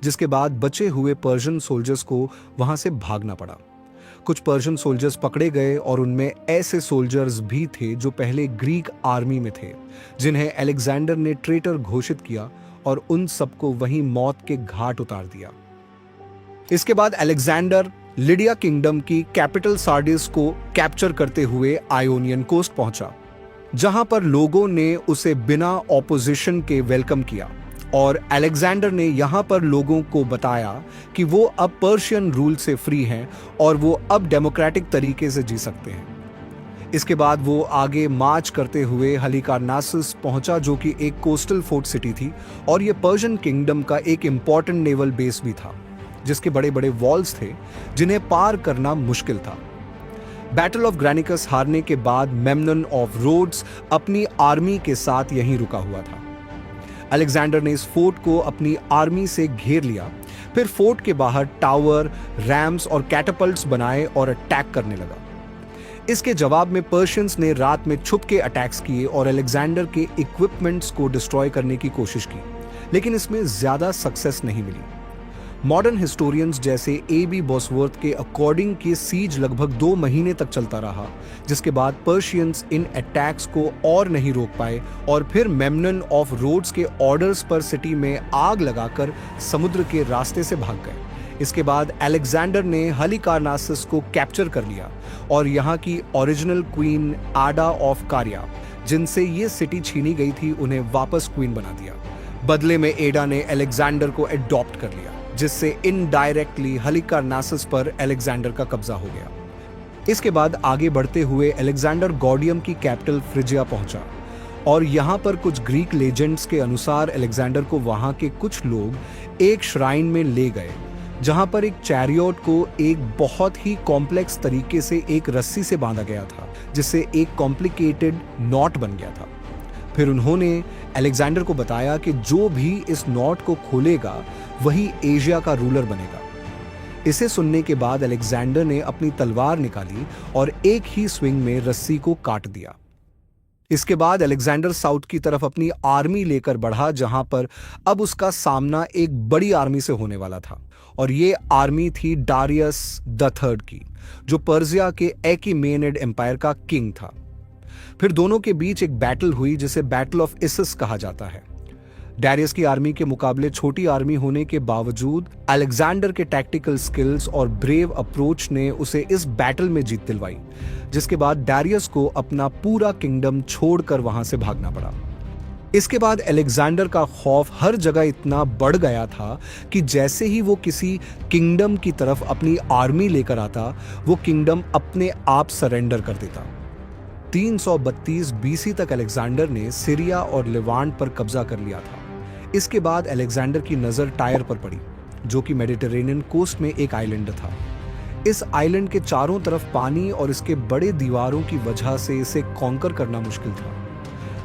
जिसके बाद बचे हुए पर्शियन सोल्जर्स को वहां से भागना पड़ा। कुछ पर्शियन सोल्जर्स पकड़े गए और उनमें ऐसे सोल्जर्स भी थे जो पहले ग्रीक आर्मी में थे, जिन्हें अलेक्जेंडर ने ट्रेटर घोषित किया और उन सबको वहीं मौत के घाट उतार दिया। इसके बाद अलेक्जेंडर लिडिया किंगडम की कैपिटल सार्डिस को कैप्चर करते हुए आयोनियन कोस्ट पहुंचा, जहां पर लोगों ने उसे बिना ऑपोजिशन के वेलकम किया और अलेक्जेंडर ने यहां पर लोगों को बताया कि वो अब पर्शियन रूल से फ्री हैं और वो अब डेमोक्रेटिक तरीके से जी सकते हैं। इसके बाद वो आगे मार्च करते हुए हलिकारनासस पहुंचा, जो कि एक कोस्टल फोर्ट सिटी थी और ये पर्शियन किंगडम का एक इंपॉर्टेंट नेवल बेस भी था, जिसके बड़े बड़े वॉल्स थे जिन्हें पार करना मुश्किल था। बैटल ऑफ ग्रैनिकस हारने के बाद मेमनन ऑफ रोड्स अपनी आर्मी के साथ यहीं रुका हुआ था। अलेक्जेंडर ने इस फोर्ट को अपनी आर्मी से घेर लिया, फिर फोर्ट के बाहर टावर, रैम्स और कैटापल्ट्स बनाए और अटैक करने लगा। इसके जवाब में पर्शियंस ने रात में छुप के अटैक्स किए और अलेक्जेंडर के इक्विपमेंट्स को डिस्ट्रॉय करने की कोशिश की, लेकिन इसमें ज्यादा सक्सेस नहीं मिली। मॉडर्न हिस्टोरियंस जैसे A.B. बॉसवर्थ के अकॉर्डिंग कि सीज लगभग 2 महीने तक चलता रहा, जिसके बाद पर्शियंस इन अटैक्स को और नहीं रोक पाए और फिर मेमनन ऑफ रोड्स के ऑर्डर्स पर सिटी में आग लगाकर समुद्र के रास्ते से भाग गए। इसके बाद अलेक्जेंडर ने हलिकारनासस को कैप्चर कर लिया और यहाँ की ओरिजिनल क्वीन आडा ऑफ कारिया, जिनसे ये सिटी छीनी गई थी, उन्हें वापस क्वीन बना दिया। बदले में एडा ने अलेक्जेंडर को एडॉप्ट कर लिया, जिससे इनडायरेक्टली हलिकारनासस पर अलेक्जेंडर का कब्जा हो गया। इसके बाद आगे बढ़ते हुए अलेक्जेंडर गॉडियम की कैपिटल फ्रिजिया पहुंचा और यहां पर कुछ ग्रीक लेजेंड्स के अनुसार अलेक्जेंडर को वहां के कुछ लोग एक श्राइन में ले गए, जहां पर एक चैरियट को एक बहुत ही कॉम्प्लेक्स तरीके से एक रस्सी से बांधा गया था, जिससे एक कॉम्प्लिकेटेड नॉट बन गया था। फिर उन्होंने अलेक्जेंडर को बताया कि जो भी इस नॉट को खोलेगा वही एशिया का रूलर बनेगा। इसे सुनने के बाद अलेक्जेंडर ने अपनी तलवार निकाली और एक ही स्विंग में रस्सी को काट दिया। इसके बाद अलेक्जेंडर साउथ की तरफ अपनी आर्मी लेकर बढ़ा, जहां पर अब उसका सामना एक बड़ी आर्मी से होने वाला था और ये आर्मी थी डारियस द थर्ड की, जो पर्सिया के एकीमेनिड एम्पायर का किंग था। फिर दोनों के बीच एक बैटल हुई जिसे बैटल ऑफ इसिस कहा जाता है। डारियस की आर्मी के मुकाबले छोटी आर्मी होने के बावजूद अलेक्जेंडर के टैक्टिकल स्किल्स और ब्रेव अप्रोच ने उसे इस बैटल में जीत दिलवाई, जिसके बाद डारियस को अपना पूरा किंगडम छोड़कर वहां से भागना पड़ा। इसके बाद अलेक्जेंडर का खौफ हर जगह इतना बढ़ गया था कि जैसे ही वो किसी किंगडम की तरफ अपनी आर्मी लेकर आता, वो किंगडम अपने आप सरेंडर कर देता। 332 BC तक अलेक्जेंडर ने सीरिया और लेवांट पर कब्जा कर लिया था। इसके बाद अलेक्जेंडर की नज़र टायर पर पड़ी, जो कि मेडिटेरेनियन कोस्ट में एक आइलैंड था। इस आइलैंड के चारों तरफ पानी और इसके बड़े दीवारों की वजह से इसे कॉन्कर करना मुश्किल था।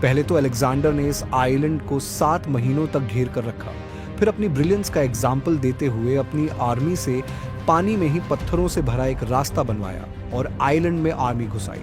पहले तो अलेक्जेंडर ने इस आइलैंड को 7 महीनों तक घेर कर रखा, फिर अपनी ब्रिलियंस का एग्जाम्पल देते हुए अपनी आर्मी से पानी में ही पत्थरों से भरा एक रास्ता बनवाया और आइलैंड में आर्मी घुसाई।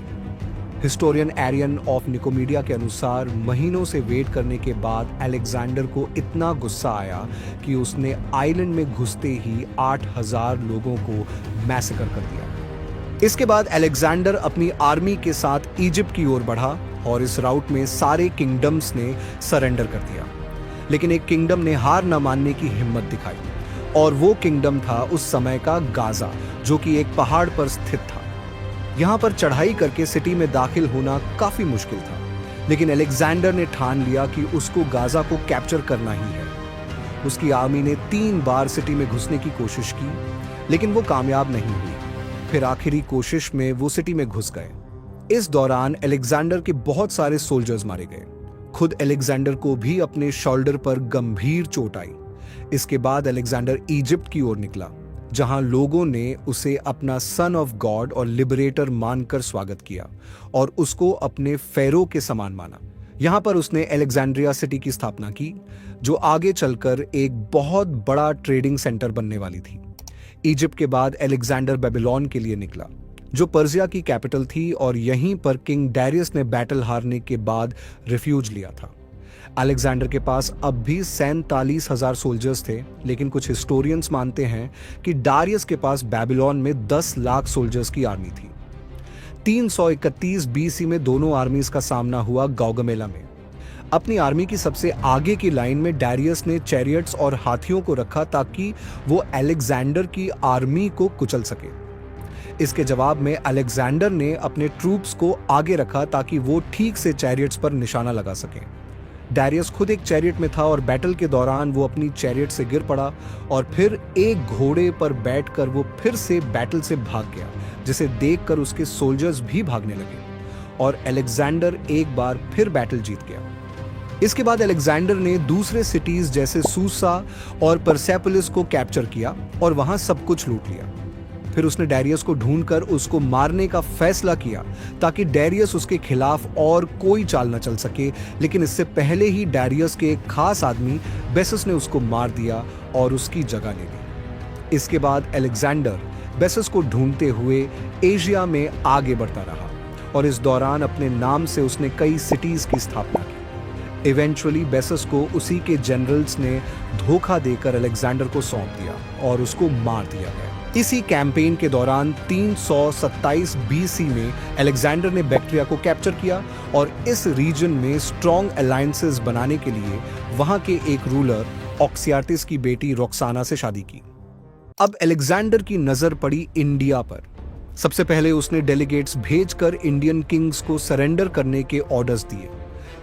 हिस्टोरियन एरियन ऑफ निकोमीडिया के अनुसार महीनों से वेट करने के बाद अलेक्जेंडर को इतना गुस्सा आया कि उसने आइलैंड में घुसते ही 8000 लोगों को मैसेकर कर दिया। इसके बाद अलेक्जेंडर अपनी आर्मी के साथ इजिप्ट की ओर बढ़ा और इस राउट में सारे किंगडम्स ने सरेंडर कर दिया, लेकिन एक किंगडम ने हार न मानने की हिम्मत दिखाई और वो किंगडम था उस समय का गाजा, जो कि एक पहाड़ पर स्थित था। यहाँ पर चढ़ाई करके सिटी में दाखिल होना काफी मुश्किल था, लेकिन अलेक्जेंडर ने ठान लिया कि उसको गाजा को कैप्चर करना ही है। उसकी आर्मी ने 3 बार सिटी में घुसने की कोशिश की, लेकिन वो कामयाब नहीं हुई। फिर आखिरी कोशिश में वो सिटी में घुस गए। इस दौरान अलेक्जेंडर के बहुत सारे सोल्जर्स मारे गए। खुद अलेक्जेंडर को भी अपने शोल्डर पर गंभीर चोट आई। इसके बाद अलेक्जेंडर इजिप्ट की ओर निकला, जहां लोगों ने उसे अपना सन ऑफ गॉड और लिबरेटर मानकर स्वागत किया और उसको अपने फेरो के समान माना। यहां पर उसने अलेक्जेंड्रिया सिटी की स्थापना की, जो आगे चलकर एक बहुत बड़ा ट्रेडिंग सेंटर बनने वाली थी। इजिप्ट के बाद अलेक्जेंडर बेबीलोन के लिए निकला, जो पर्सिया की कैपिटल थी, और यहीं पर किंग डारियस ने बैटल हारने के बाद रिफ्यूज लिया था। अलेक्जेंडर के पास अब भी 47,000 सोल्जर्स थे, लेकिन कुछ हिस्टोरियंस मानते हैं कि डारियस के पास बेबीलोन में 10 लाख सोल्जर्स की आर्मी थी। 331 बीसी में दोनों आर्मीज का सामना हुआ गौगमेला में। अपनी आर्मी की सबसे आगे की लाइन में डारियस ने चैरियट्स और हाथियों को रखा ताकि वो अलेक्जेंडर की आर्मी को कुचल सके। इसके जवाब में अलेक्जेंडर ने अपने ट्रूप्स को आगे रखा ताकि वो ठीक से चैरियट्स पर निशाना लगा सके। डारियस खुद एक चैरियट में था और बैटल के दौरान वो अपनी चैरियट से गिर पड़ा और फिर एक घोड़े पर बैठकर वो फिर से बैटल से भाग गया, जिसे देखकर उसके सोल्जर्स भी भागने लगे और अलेक्जेंडर एक बार फिर बैटल जीत गया। इसके बाद अलेक्जेंडर ने दूसरे सिटीज जैसे सूसा और परसेपोलिस को कैप्चर किया और वहां सब कुछ लूट लिया। फिर उसने डारियस को ढूंढकर उसको मारने का फैसला किया ताकि डारियस उसके खिलाफ और कोई चाल न चल सके, लेकिन इससे पहले ही डारियस के एक खास आदमी बेसस ने उसको मार दिया और उसकी जगह ले ली। इसके बाद अलेक्जेंडर बेसस को ढूंढते हुए एशिया में आगे बढ़ता रहा और इस दौरान अपने नाम से उसने कई सिटीज की स्थापना की। इवेंचुअली बेसस को उसी के जनरल्स ने धोखा देकर अलेक्जेंडर को सौंप दिया और उसको मार दिया गया। इसी कैंपेन के दौरान 327 बीसी में अलेक्जेंडर ने बैक्ट्रिया को कैप्चर किया और इस रीजन में स्ट्रॉन्ग अलायंसेस बनाने के लिए वहां के एक रूलर ऑक्सियार्टिस की बेटी रोक्साना से शादी की। अब अलेक्जेंडर की नजर पड़ी इंडिया पर। सबसे पहले उसने डेलीगेट्स भेजकर इंडियन किंग्स को सरेंडर करने के ऑर्डर्स दिए।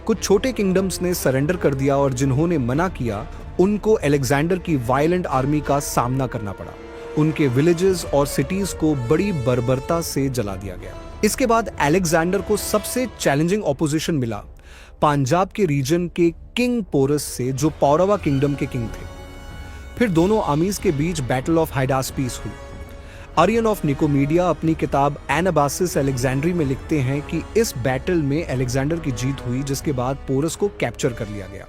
कुछ छोटे किंगडम्स ने सरेंडर कर दिया और जिन्होंने मना किया उनको अलेक्जेंडर की वायलेंट आर्मी का सामना करना पड़ा। उनके विलेजेस और सिटीज को बड़ी बर्बरता से जला दिया गया। इसके बाद अलेक्जेंडर को सबसे चैलेंजिंग ऑपोजिशन मिला पंजाब के रीजन के किंग पोरस से, जो पौरवा किंगडम के किंग थे। फिर दोनों आर्मीज के बीच बैटल ऑफ हाइडास्पीस हुई। आरियन ऑफ निकोमीडिया अपनी किताब एनाबासिस अलेक्जेंड्री में लिखते हैं कि इस बैटल में अलेक्जेंडर की जीत हुई, जिसके बाद पोरस को कैप्चर कर लिया गया।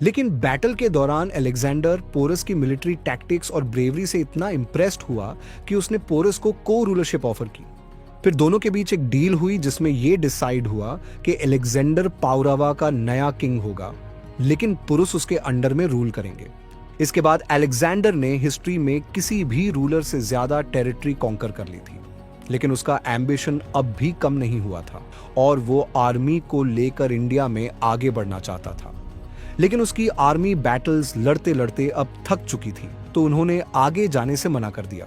लेकिन बैटल के दौरान अलेक्जेंडर पोरस की मिलिट्री टैक्टिक्स और ब्रेवरी से इतना इंप्रेस्ड हुआ कि उसने पोरस को को रूलरशिप ऑफर की। फिर दोनों के बीच एक डील हुई जिसमें यह डिसाइड हुआ कि अलेक्जेंडर पौरवा का नया किंग होगा, लेकिन पुरुष उसके अंडर में रूल करेंगे। इसके बाद अलेक्जेंडर ने हिस्ट्री में किसी भी रूलर से ज्यादा टेरिटरी कॉन्कर कर ली थी, लेकिन उसका एम्बिशन अब भी कम नहीं हुआ था और वो आर्मी को लेकर इंडिया में आगे बढ़ना चाहता था। लेकिन उसकी आर्मी बैटल्स लड़ते लड़ते अब थक चुकी थी, तो उन्होंने आगे जाने से मना कर दिया,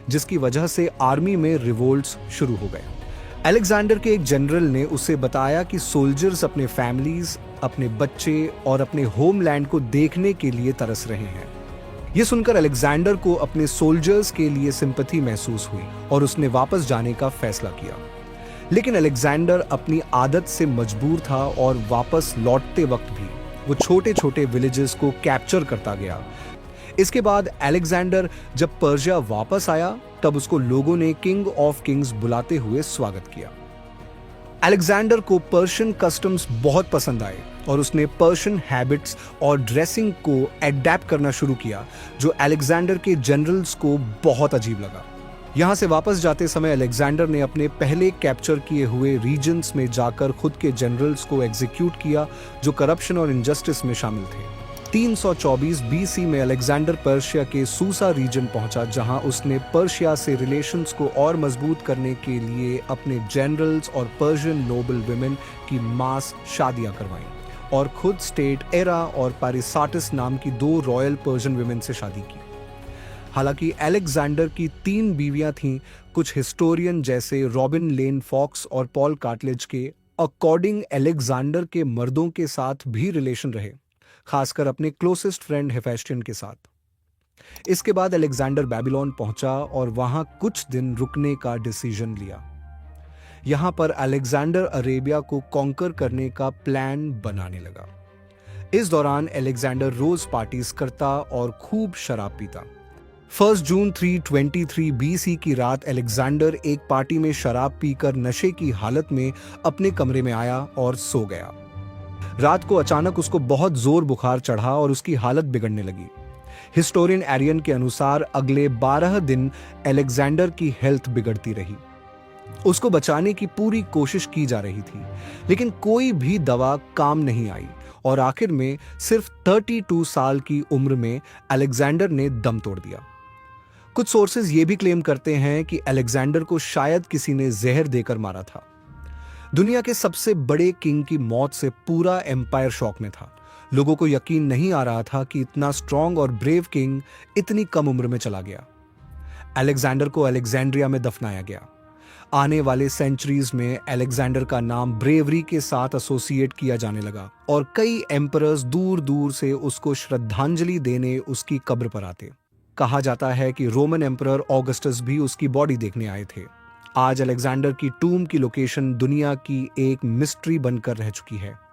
जिसकी वजह से आर्मी में रिवोल्ट्स शुरू हो गए। अलेक्जेंडर के एक जनरल ने उसे बताया कि सोल्जर्स अपने फैमिलीज, अपने बच्चे और अपने होमलैंड को देखने के लिए तरस रहे हैं। यह सुनकर अलेक्जेंडर को अपने सोल्जर्स के लिए सिंपैथी महसूस हुई और उसने वापस जाने का फैसला किया। लेकिन अलेक्जेंडर अपनी आदत से मजबूर था और वापस लौटते वक्त भी वो छोटे छोटे विलेजेस को कैप्चर करता गया। इसके बाद अलेक्जेंडर जब पर्शिया वापस आया, तब उसको लोगों ने किंग ऑफ किंग्स बुलाते हुए स्वागत किया। अलेक्जेंडर को पर्शियन कस्टम्स बहुत पसंद आए और उसने पर्शियन हैबिट्स और ड्रेसिंग को एडैप्ट करना शुरू किया, जो अलेक्जेंडर के जनरल्स को बहुत अजीब लगा। यहां से वापस जाते समय अलेक्जेंडर ने अपने पहले कैप्चर किए हुए रीजन्स में जाकर खुद के जनरल्स को एग्जीक्यूट किया, जो करप्शन और इनजस्टिस में शामिल थे। 324 बीसी में अलेक्जेंडर पर्शिया के सूसा रीजन पहुंचा, जहां उसने पर्शिया से रिलेशंस को और मजबूत करने के लिए अपने जनरल्स और पर्शियन नोबल विमेन की मास शादियां करवाईं और खुद स्टेट एरा और पारिसाटिस नाम की 2 रॉयल पर्शियन विमेन से शादी की। हालांकि अलेक्जेंडर की 3 बीवियां थीं, कुछ हिस्टोरियन जैसे रॉबिन लेन फॉक्स और पॉल कार्टलेज के अकॉर्डिंग अलेक्जेंडर के मर्दों के साथ भी रिलेशन रहे, खासकर अपने क्लोजेस्ट फ्रेंड हेफेस्टियन के साथ। इसके बाद अलेक्जेंडर बेबीलोन पहुंचा और वहां कुछ दिन रुकने का डिसीजन लिया। यहां पर अलेक्जेंडर अरेबिया को कॉन्कर करने का प्लान बनाने लगा। इस दौरान अलेक्जेंडर रोज पार्टीज करता और खूब शराब पीता। 1 जून 323 बीसी की रात अलेक्जेंडर एक पार्टी में शराब पीकर नशे की हालत में अपने कमरे में आया और सो गया। रात को अचानक उसको बहुत जोर बुखार चढ़ा और उसकी हालत बिगड़ने लगी। हिस्टोरियन एरियन के अनुसार अगले 12 दिन अलेक्जेंडर की हेल्थ बिगड़ती रही। उसको बचाने की पूरी कोशिश की जा रही थी, लेकिन कोई भी दवा काम नहीं आई और आखिर में सिर्फ 32 साल की उम्र में अलेक्जेंडर ने दम तोड़ दिया। कुछ सोर्सेज ये भी क्लेम करते हैं कि अलेक्जेंडर को शायद किसी ने जहर देकर मारा था। दुनिया के सबसे बड़े किंग की मौत से पूरा एम्पायर शॉक में था। लोगों को यकीन नहीं आ रहा था कि इतना स्ट्रांग और ब्रेव किंग इतनी कम उम्र में चला गया। अलेक्जेंडर को अलेक्जेंड्रिया में दफनाया गया। आने वाले सेंचुरीज में अलेक्जेंडर का नाम ब्रेवरी के साथ एसोसिएट किया जाने लगा और कई एम्परर्स दूर दूर से उसको श्रद्धांजलि देने उसकी कब्र पर आते। कहा जाता है कि रोमन एम्परर ऑगस्टस भी उसकी बॉडी देखने आए थे। आज अलेक्जेंडर की टूम की लोकेशन दुनिया की एक मिस्ट्री बनकर रह चुकी है।